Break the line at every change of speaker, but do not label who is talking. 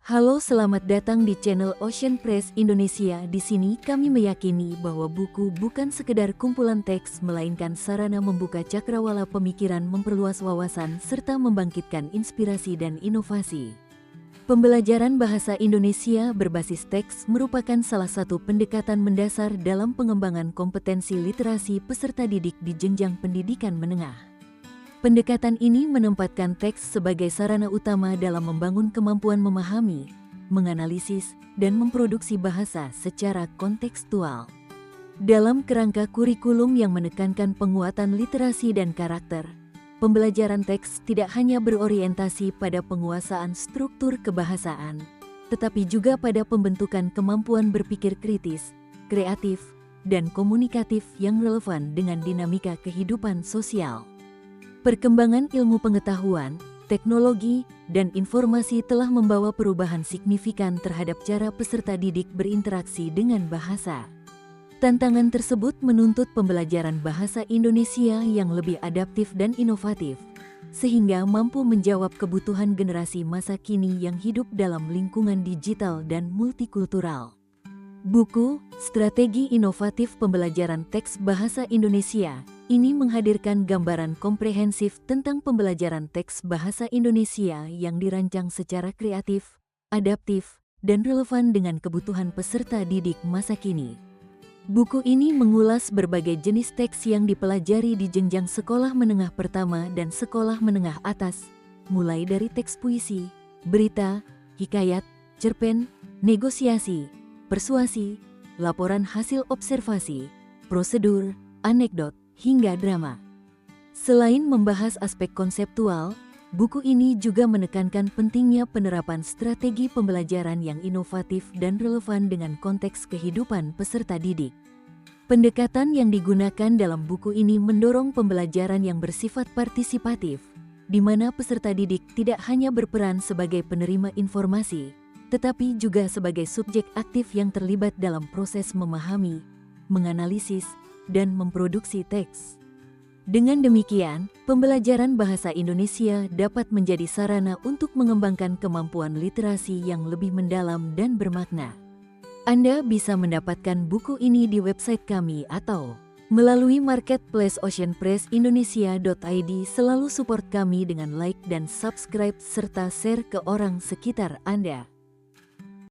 Halo, selamat datang di channel Ocean Press Indonesia. Di sini kami meyakini bahwa buku bukan sekedar kumpulan teks, melainkan sarana membuka cakrawala pemikiran, memperluas wawasan, serta membangkitkan inspirasi dan inovasi. Pembelajaran bahasa Indonesia berbasis teks merupakan salah satu pendekatan mendasar dalam pengembangan kompetensi literasi peserta didik di jenjang pendidikan menengah. Pendekatan ini menempatkan teks sebagai sarana utama dalam membangun kemampuan memahami, menganalisis, dan memproduksi bahasa secara kontekstual. Dalam kerangka kurikulum yang menekankan penguatan literasi dan karakter, pembelajaran teks tidak hanya berorientasi pada penguasaan struktur kebahasaan, tetapi juga pada pembentukan kemampuan berpikir kritis, kreatif, dan komunikatif yang relevan dengan dinamika kehidupan sosial. Perkembangan ilmu pengetahuan, teknologi, dan informasi telah membawa perubahan signifikan terhadap cara peserta didik berinteraksi dengan bahasa. Tantangan tersebut menuntut pembelajaran bahasa Indonesia yang lebih adaptif dan inovatif, sehingga mampu menjawab kebutuhan generasi masa kini yang hidup dalam lingkungan digital dan multikultural. Buku Strategi Inovatif Pembelajaran Teks Bahasa Indonesia ini menghadirkan gambaran komprehensif tentang pembelajaran teks bahasa Indonesia yang dirancang secara kreatif, adaptif, dan relevan dengan kebutuhan peserta didik masa kini. Buku ini mengulas berbagai jenis teks yang dipelajari di jenjang sekolah menengah pertama dan sekolah menengah atas, mulai dari teks puisi, berita, hikayat, cerpen, negosiasi, persuasi, laporan hasil observasi, prosedur, anekdot, hingga drama. Selain membahas aspek konseptual, buku ini juga menekankan pentingnya penerapan strategi pembelajaran yang inovatif dan relevan dengan konteks kehidupan peserta didik. Pendekatan yang digunakan dalam buku ini mendorong pembelajaran yang bersifat partisipatif, di mana peserta didik tidak hanya berperan sebagai penerima informasi, tetapi juga sebagai subjek aktif yang terlibat dalam proses memahami, menganalisis, dan memproduksi teks. Dengan demikian, pembelajaran bahasa Indonesia dapat menjadi sarana untuk mengembangkan kemampuan literasi yang lebih mendalam dan bermakna. Anda bisa mendapatkan buku ini di website kami atau melalui marketplace oceanpressindonesia.id. Selalu support kami dengan like dan subscribe serta share ke orang sekitar Anda.